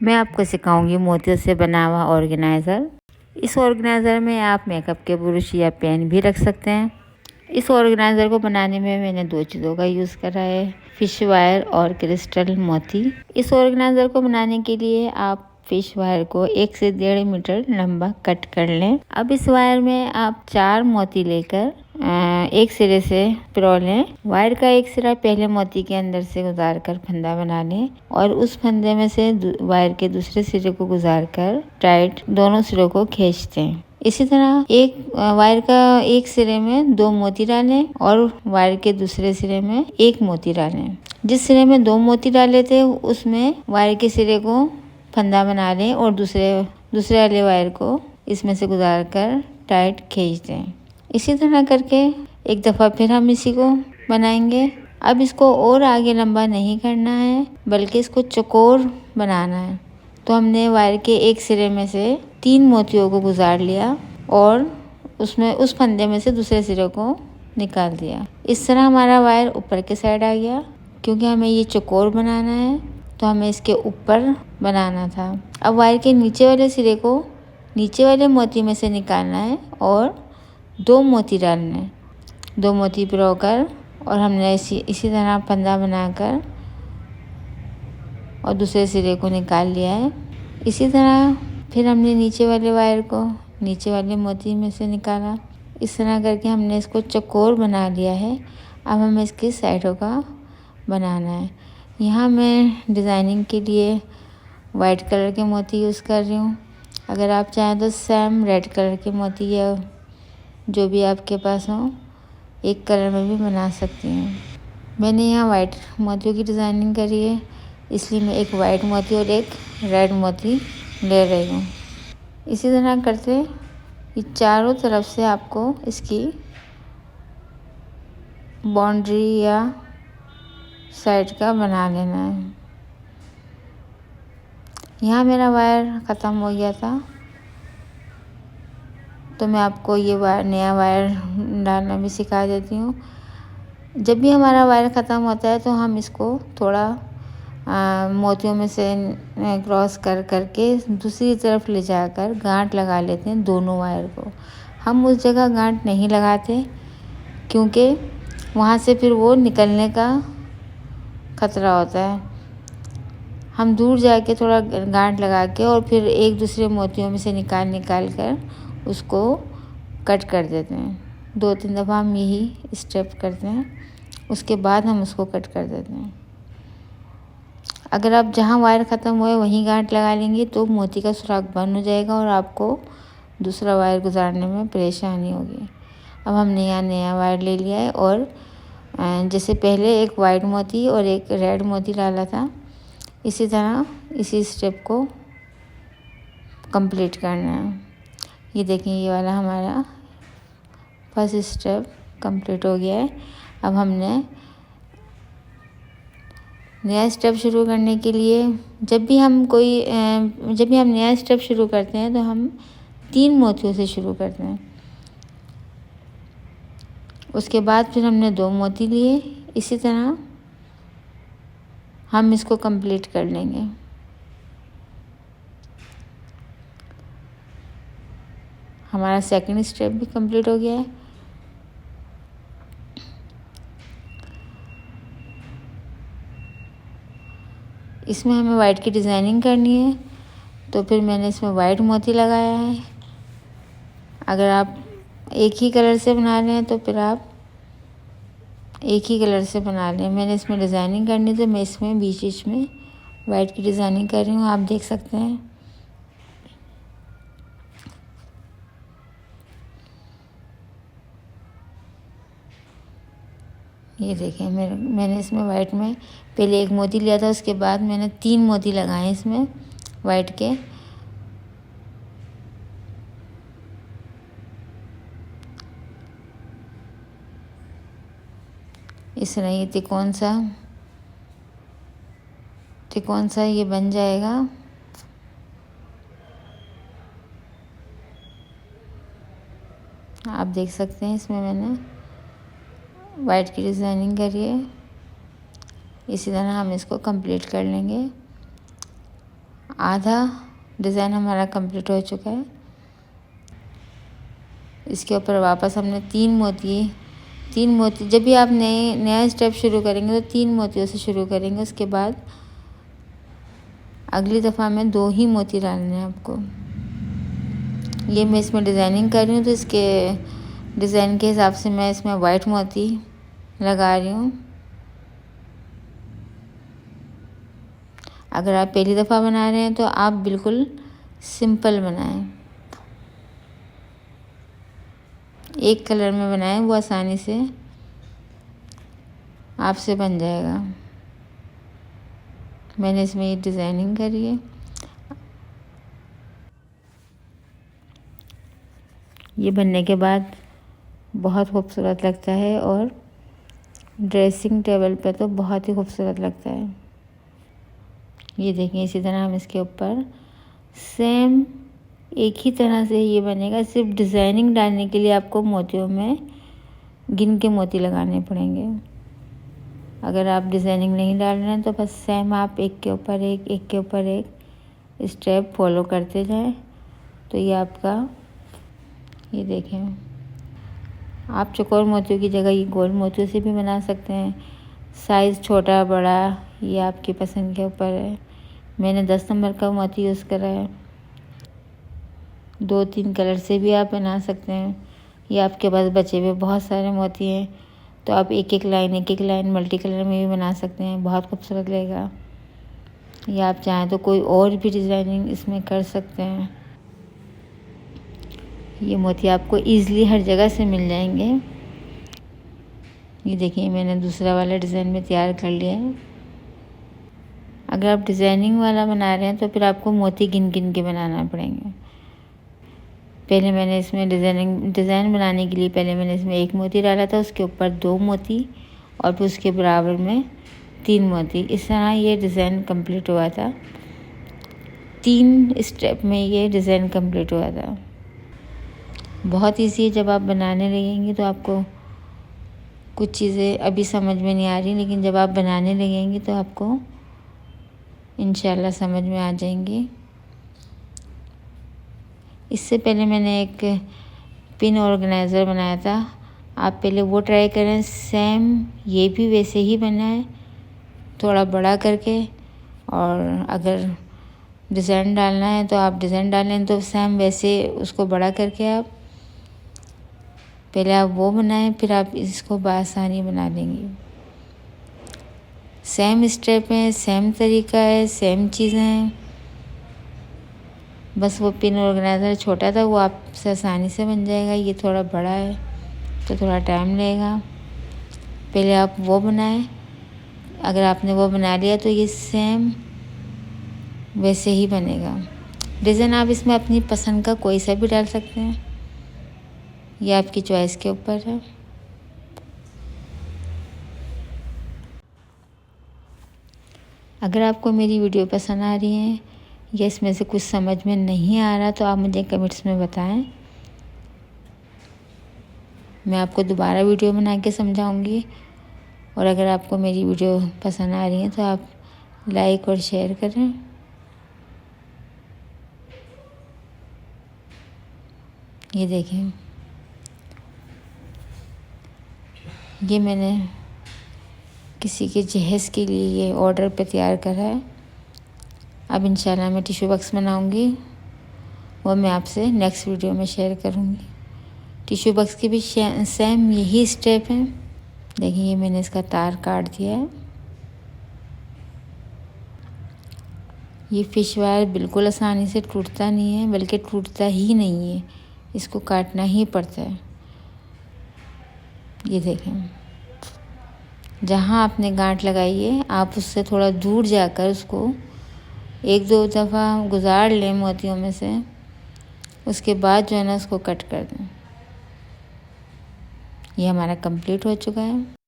मैं आपको सिखाऊंगी मोतियों से बना हुआ ऑर्गेनाइज़र। इस ऑर्गेनाइज़र में आप मेकअप के ब्रश या पेन भी रख सकते हैं। इस ऑर्गेनाइज़र को बनाने में मैंने 2 चीज़ों का यूज़ करा है, फिश वायर और क्रिस्टल मोती। इस ऑर्गेनाइज़र को बनाने के लिए आप फिश वायर को 1 से 1.5 मीटर लंबा कट कर लें। अब इस वायर में आप 4 मोती लेकर एक सिरे से पिरो लें। वायर का एक सिरा पहले मोती के अंदर से गुजार कर फंदा बना लें और उस फंदे में से वायर के दूसरे सिरे को गुजार कर टाइट दोनों सिरों को खींच दें। इसी तरह एक वायर का एक सिरे में 2 मोती डालें और वायर के दूसरे सिरे में 1 मोती डालें। जिस सिरे में 2 मोती डाले थे उसमें वायर के सिरे को फंदा बना लें और दूसरे वाले वायर को इसमें से गुजार कर टाइट खींच दें। इसी तरह करके एक दफ़ा फिर हम इसी को बनाएंगे। अब इसको और आगे लंबा नहीं करना है बल्कि इसको चौकोर बनाना है। तो हमने वायर के एक सिरे में से 3 मोतियों को गुजार लिया और उसमें उस फंदे में से दूसरे सिरे को निकाल दिया। इस तरह हमारा वायर ऊपर के साइड आ गया। क्योंकि हमें ये चौकोर बनाना है तो हमें इसके ऊपर बनाना था। अब वायर के नीचे वाले सिरे को नीचे वाले मोती में से निकालना है और 2 मोती डालने हैं। 2 मोती पिरोकर और हमने इसी तरह फंदा बनाकर और दूसरे सिरे को निकाल लिया है। इसी तरह फिर हमने नीचे वाले वायर को नीचे वाले मोती में से निकाला। इस तरह करके हमने इसको चौकोर बना लिया है। अब हमें इसकी साइडों का बनाना है। यहाँ मैं डिज़ाइनिंग के लिए वाइट कलर के मोती यूज़ कर रही हूँ। अगर आप चाहें तो सेम रेड कलर के मोती या जो भी आपके पास हो एक कलर में भी बना सकती हैं। मैंने यहाँ वाइट मोतियों की डिज़ाइनिंग करी है, इसलिए मैं एक वाइट मोती और एक रेड मोती ले रही हूँ। इसी तरह करते ये चारों तरफ से आपको इसकी बाउंड्री या साइड का बना लेना है। यहाँ मेरा वायर ख़त्म हो गया था तो मैं आपको ये नया वायर डालना भी सिखा देती हूँ। जब भी हमारा वायर ख़त्म होता है तो हम इसको थोड़ा मोतियों में से क्रॉस करके दूसरी तरफ ले जाकर गांठ लगा लेते हैं दोनों वायर को। हम उस जगह गांठ नहीं लगाते क्योंकि वहाँ से फिर वो निकलने का खतरा होता है। हम दूर जाके थोड़ा गांठ लगा के और फिर एक दूसरे मोतियों में से निकाल कर उसको कट कर देते हैं। 2-3 दफ़ा हम यही स्टेप करते हैं, उसके बाद हम उसको कट कर देते हैं। अगर आप जहाँ वायर ख़त्म हुए वहीं गांठ लगा लेंगे तो मोती का सुराख बंद हो जाएगा और आपको दूसरा वायर गुजारने में परेशानी होगी। अब हमने यहाँ नया वायर ले लिया है और जैसे पहले एक वाइट मोती और एक रेड मोती डाला था, इसी तरह इसी स्टेप को कंप्लीट करना है। ये देखिए ये वाला हमारा फर्स्ट स्टेप कंप्लीट हो गया है। अब हमने नया स्टेप शुरू करने के लिए जब भी हम नया स्टेप शुरू करते हैं तो हम 3 मोतियों से शुरू करते हैं। उसके बाद फिर हमने 2 मोती लिए। इसी तरह हम इसको कंप्लीट कर लेंगे। हमारा सेकंड स्टेप भी कंप्लीट हो गया है। इसमें हमें वाइट की डिज़ाइनिंग करनी है तो फिर मैंने इसमें वाइट मोती लगाया है। अगर आप एक ही कलर से बना रहे हैं तो फिर आप एक ही कलर से बना लें। मैंने इसमें डिज़ाइनिंग करनी तो मैं इसमें बीच में वाइट की डिज़ाइनिंग कर रही हूँ, आप देख सकते हैं। ये देखें मैंने इसमें वाइट में पहले 1 मोती लिया था, उसके बाद मैंने 3 मोती लगाए इसमें वाइट के। इस तरह ये त्रिकोण सा ये बन जाएगा। आप देख सकते हैं इसमें मैंने वाइट की डिज़ाइनिंग करी है। इसी तरह हम इसको कंप्लीट कर लेंगे। आधा डिज़ाइन हमारा कंप्लीट हो चुका है। इसके ऊपर वापस हमने 3 मोती, जब भी आप नया स्टेप शुरू करेंगे तो 3 मोतियों से शुरू करेंगे। उसके बाद अगली दफ़ा में 2 ही मोती डालने हैं आपको। ये मैं इसमें डिज़ाइनिंग कर रही हूँ तो इसके डिज़ाइन के हिसाब से मैं इसमें वाइट मोती लगा रही हूँ। अगर आप पहली दफ़ा बना रहे हैं तो आप बिल्कुल सिंपल बनाएं, एक कलर में बनाएं, वो आसानी से आपसे बन जाएगा। मैंने इसमें ये डिज़ाइनिंग करी है। ये बनने के बाद बहुत खूबसूरत लगता है और ड्रेसिंग टेबल पे तो बहुत ही खूबसूरत लगता है। ये देखिए, इसी तरह हम इसके ऊपर सेम एक ही तरह से ये बनेगा। सिर्फ डिज़ाइनिंग डालने के लिए आपको मोतियों में गिन के मोती लगाने पड़ेंगे। अगर आप डिज़ाइनिंग नहीं डाल रहे हैं तो बस सेम आप एक के ऊपर एक स्टेप फॉलो करते जाएं। तो ये आपका, ये देखें, आप चौकोर मोतियों की जगह ये गोल मोतियों से भी बना सकते हैं। साइज़ छोटा बड़ा ये आपकी पसंद के ऊपर है। मैंने 10 नंबर का मोती यूज़ करा है। 2-3 कलर से भी आप बना सकते हैं। ये आपके पास बचे हुए बहुत सारे मोती हैं तो आप एक एक लाइन मल्टी कलर में भी बना सकते हैं, बहुत खूबसूरत लगेगा। या आप चाहें तो कोई और भी डिज़ाइनिंग इसमें कर सकते हैं। ये मोती आपको ईज़िली हर जगह से मिल जाएंगे। ये देखिए, मैंने दूसरा वाला डिज़ाइन में तैयार कर लिया है। अगर आप डिज़ाइनिंग वाला बना रहे हैं तो फिर आपको मोती गिन गिन के बनाना पड़ेंगे। पहले मैंने इसमें डिज़ाइन बनाने के लिए पहले मैंने इसमें 1 मोती डाला था, उसके ऊपर 2 मोती और फिर उसके बराबर में 3 मोती। इस तरह ये डिज़ाइन कंप्लीट हुआ था। 3 स्टेप में ये डिज़ाइन कंप्लीट हुआ था। बहुत ईजी है। जब आप बनाने लगेंगे तो आपको कुछ चीज़ें अभी समझ में नहीं आ रही, लेकिन जब आप बनाने लगेंगे तो आपको इंशाल्लाह समझ में आ जाएंगी। इससे पहले मैंने एक पिन ऑर्गेनाइज़र बनाया था, आप पहले वो ट्राई करें। सेम ये भी वैसे ही बना है, थोड़ा बड़ा करके। और अगर डिज़ाइन डालना है तो आप डिज़ाइन डालें तो सेम वैसे उसको बड़ा करके आप पहले आप वो बनाएं, फिर आप इसको बआसानी बना लेंगे। सेम स्टेप है, सेम तरीका है, सेम चीज़ें हैं। बस वो पिन ऑर्गेनाइज़र छोटा था, वो आपसे आसानी से बन जाएगा। ये थोड़ा बड़ा है तो थोड़ा टाइम लगेगा। पहले आप वो बनाएं। अगर आपने वो बना लिया तो ये सेम वैसे ही बनेगा। डिज़ाइन आप इसमें अपनी पसंद का कोई सा भी डाल सकते हैं, ये आपकी चॉइस के ऊपर है। अगर आपको मेरी वीडियो पसंद आ रही है या इसमें से कुछ समझ में नहीं आ रहा तो आप मुझे कमेंट्स में बताएं। मैं आपको दोबारा वीडियो बना के समझाऊंगी। और अगर आपको मेरी वीडियो पसंद आ रही है तो आप लाइक और शेयर करें। ये देखें, ये मैंने किसी के जहेज़ के लिए ये ऑर्डर पे तैयार करा है। अब इंशाल्लाह मैं टिश्यू बॉक्स बनाऊंगी, वो मैं आपसे नेक्स्ट वीडियो में शेयर करूंगी। टिश्यू बॉक्स के भी सेम यही स्टेप हैं। देखिए, ये मैंने इसका तार काट दिया है। ये फिश वायर बिल्कुल आसानी से टूटता नहीं है, बल्कि टूटता ही नहीं है, इसको काटना ही पड़ता है। ये देखें, जहाँ आपने गांठ लगाई है आप उससे थोड़ा दूर जाकर उसको 1-2 दफ़ा गुजार लें मोतियों में से। उसके बाद जो है ना उसको कट कर दें। ये हमारा कंप्लीट हो चुका है।